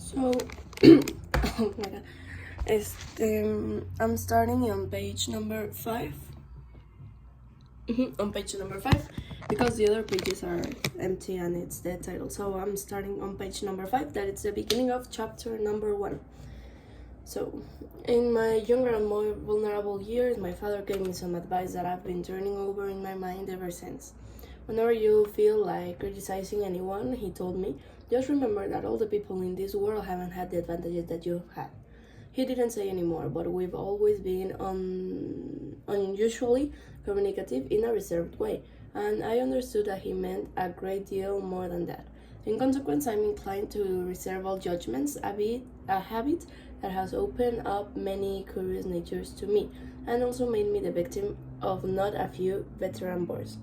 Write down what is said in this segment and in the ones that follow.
So, oh my god, I'm starting on page number 5. On page number 5, because the other pages are empty and it's the title. So I'm starting on page number 5. That it's the beginning of chapter number 1. So, in my younger and more vulnerable years, my father gave me some advice that I've been turning over in my mind ever since. Whenever you feel like criticizing anyone, he told me, just remember that all the people in this world haven't had the advantages that you've had. He didn't say anymore, but we've always been unusually communicative in a reserved way, and I understood that he meant a great deal more than that. In consequence, I'm inclined to reserve all judgments, a habit that has opened up many curious natures to me, and also made me the victim of not a few veteran bores.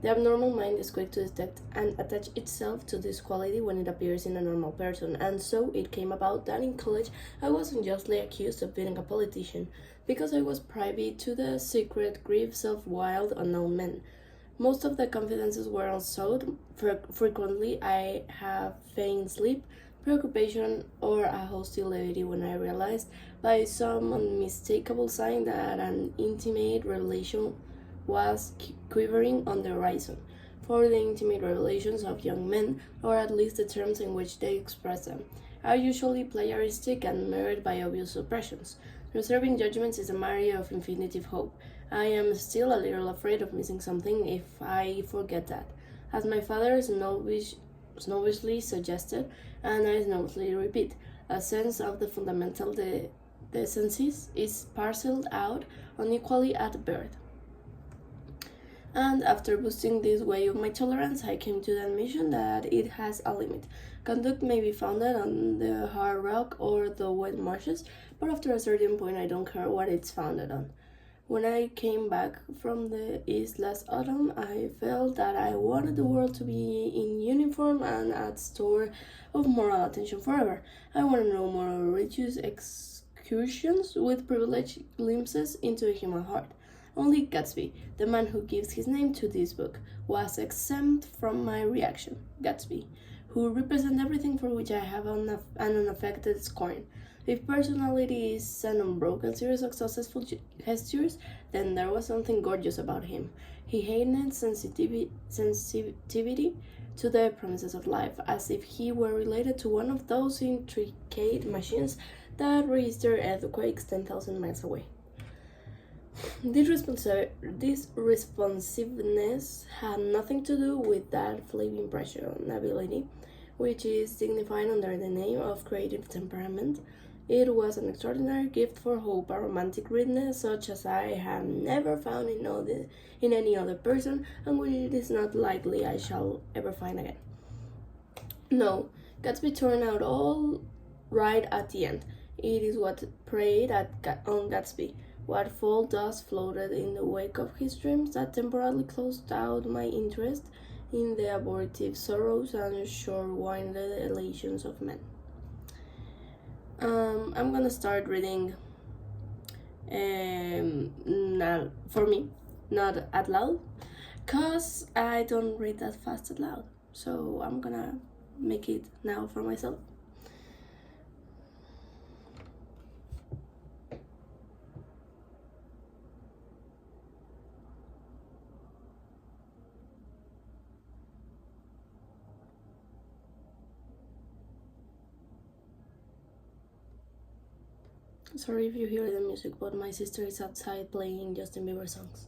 The abnormal mind is quick to detect and attach itself to this quality when it appears in a normal person, and so it came about that in college I was unjustly accused of being a politician, because I was privy to the secret griefs of wild, unknown men. Most of the confidences were unsought. Frequently, I have feigned sleep, preoccupation, or a hostile levity when I realized, by some unmistakable sign, that an intimate revelation was quivering on the horizon. For the intimate revelations of young men, or at least the terms in which they express them, are usually plagiaristic and marred by obvious suppressions. Reserving judgments is a matter of infinitive hope. I am still a little afraid of missing something if I forget that. As my father snobbishly suggested, and I snobbishly repeat, a sense of the fundamental decencies is parceled out unequally at birth. And after boosting this way of my tolerance, I came to the admission that it has a limit. Conduct may be founded on the hard rock or the wet marshes, but after a certain point I don't care what it's founded on. When I came back from the East last autumn, I felt that I wanted the world to be in uniform and at store of moral attention forever. I wanted no more religious excursions with privileged glimpses into a human heart. Only Gatsby, the man who gives his name to this book, was exempt from my reaction. Gatsby, who represents everything for which I have an unaffected scorn. If personality is an unbroken series of successful gestures, then there was something gorgeous about him. He hated sensitivity to the promises of life, as if he were related to one of those intricate machines that register earthquakes 10,000 miles away. This responsiveness had nothing to do with that fleeting impressionability, which is dignified under the name of creative temperament. It was an extraordinary gift for hope, a romantic readiness such as I have never found in any other person, and which it is not likely I shall ever find again. No, Gatsby turned out all right at the end. It is what preyed on Gatsby. What fall dust floated in the wake of his dreams that temporarily closed out my interest in the abortive sorrows and short-winded elations of men. I'm gonna start reading for me, not out loud, cause I don't read that fast out loud. So I'm gonna make it now for myself. Sorry if you hear the music, but my sister is outside playing Justin Bieber songs.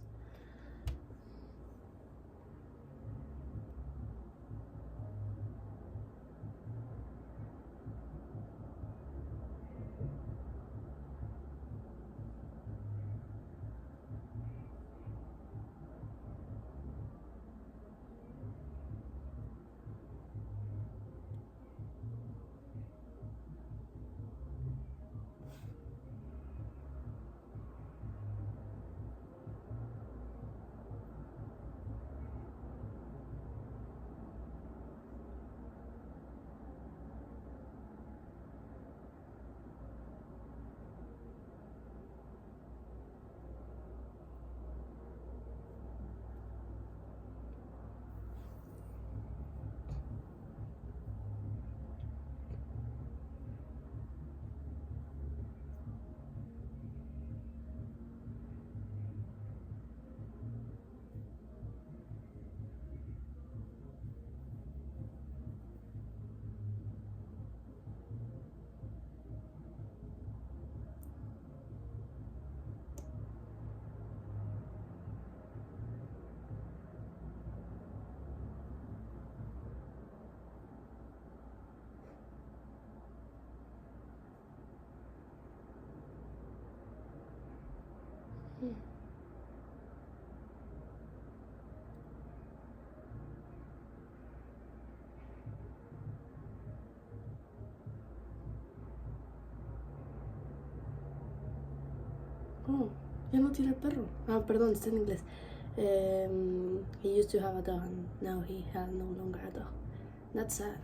Oh, ya no tiene perro. Ah, perdón, está en inglés. He used to have a dog, and now he has no longer a dog. That's sad.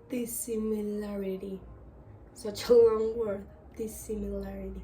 Dissimilarity. Such a long word. Dissimilarity.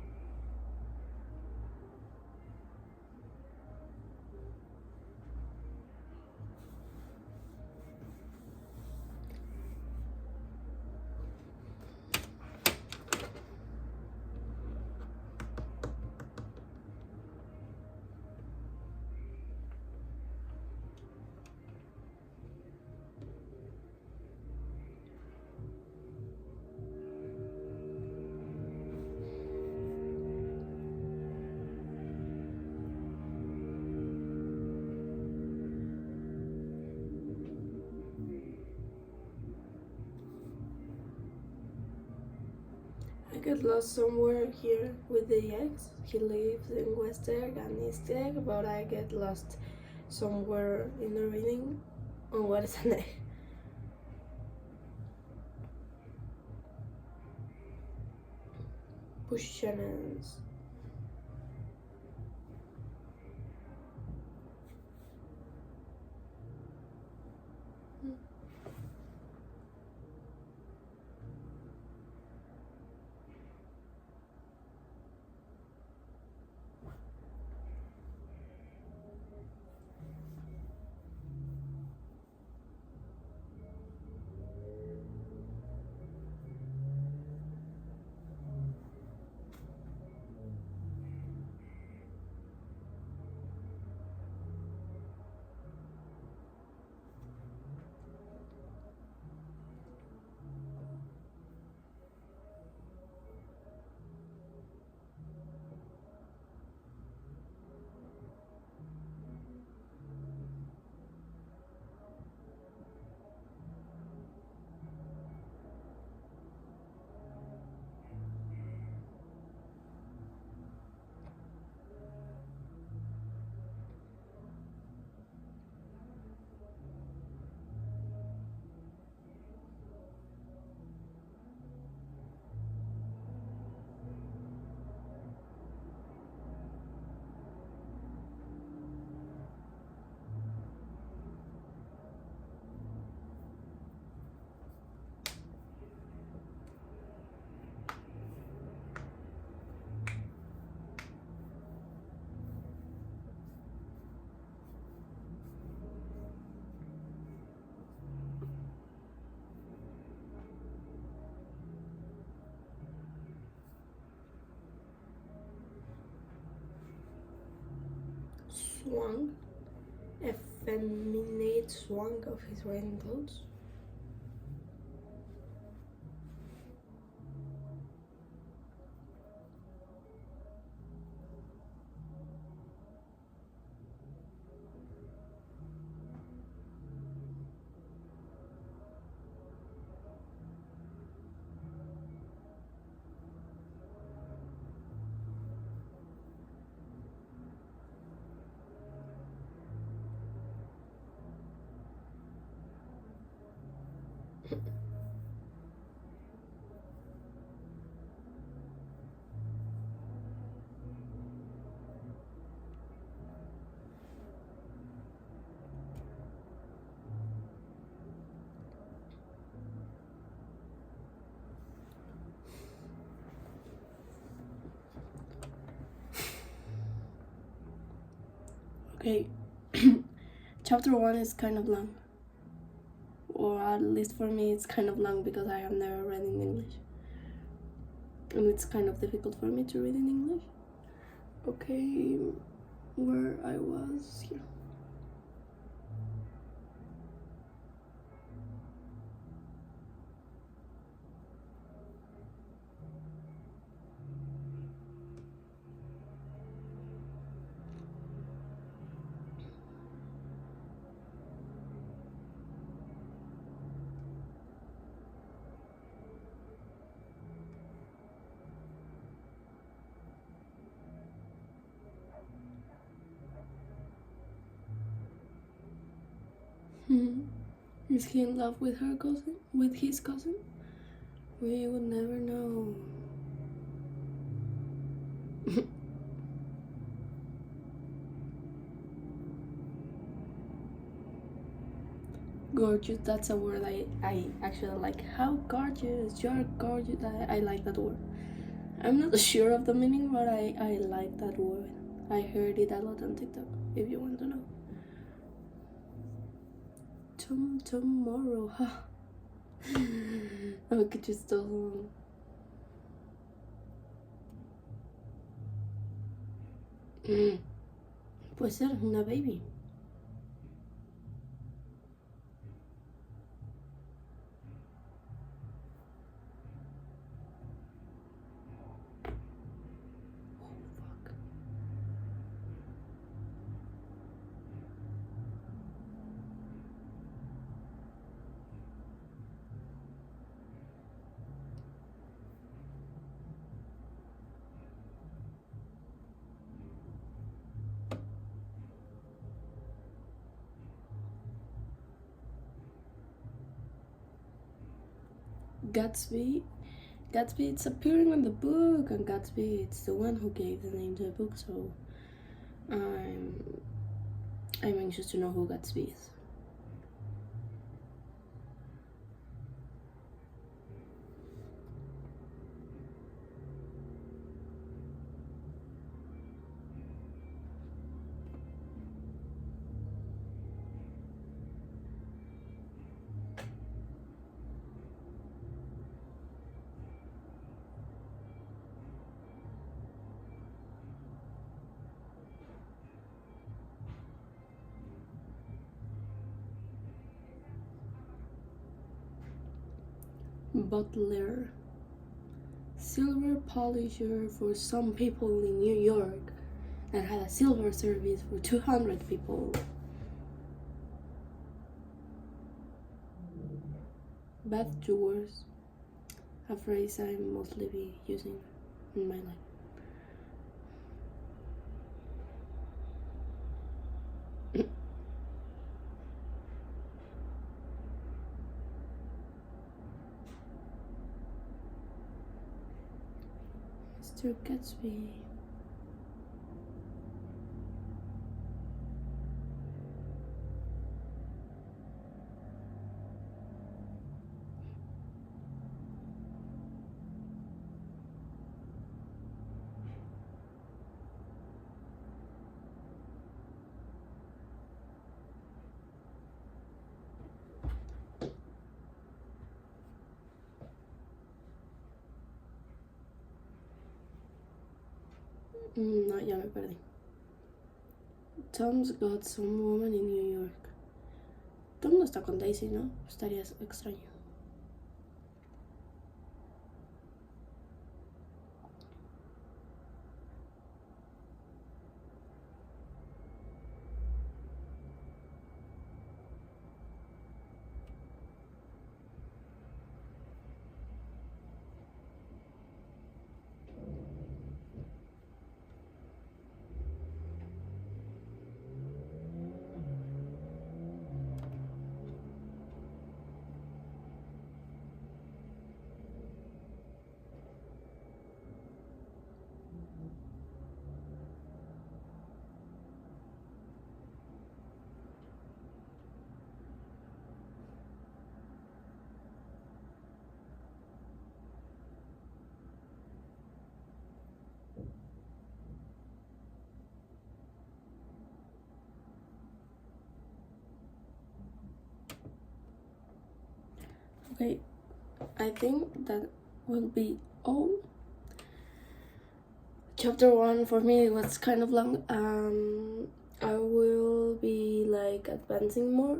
I get lost somewhere here with the eggs. He lives in West Egg and East Egg, but I get lost somewhere in the reading on what is an egg. Positions. Swung, effeminate swung of his riding clothes. Okay, chapter 1 is kind of long, or at least for me, it's kind of long because I have never read in English, and it's kind of difficult for me to read in English. Okay, where I was here. Is he in love with her cousin? With his cousin? We would never know. Gorgeous, that's a word I actually like. How gorgeous, you're gorgeous. I like that word. I'm not sure of the meaning, but I like that word. I heard it a lot on TikTok, if you want to know. Tomorrow, huh? Oh, qué chistoso. Puede ser una baby. Gatsby, it's appearing in the book, and Gatsby, it's the one who gave the name to the book. So I'm anxious to know who Gatsby is. Butler, silver polisher for some people in New York that had a silver service for 200 people. Bath drawers, a phrase I mostly be using in my life. Mr. Gatsby. No, ya me perdí. Tom's got some woman in New York. Tom no está con Daisy, ¿no? Estaría extraño. Okay, I think that will be all. Chapter 1 for me was kind of long. I will be like advancing more.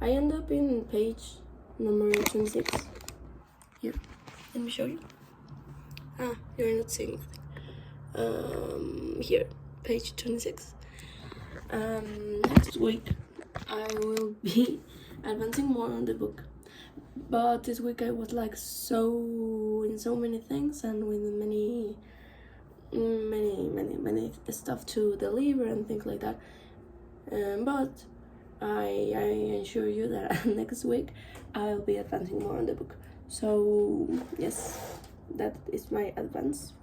I end up in page number 26. Here, let me show you. You're not seeing nothing. Here, page 26. Next week I will be advancing more on the book, but this week I was like in so many things and with many stuff to deliver and things like that. But I assure you that next week I'll be advancing more on the book. So yes, that is my advance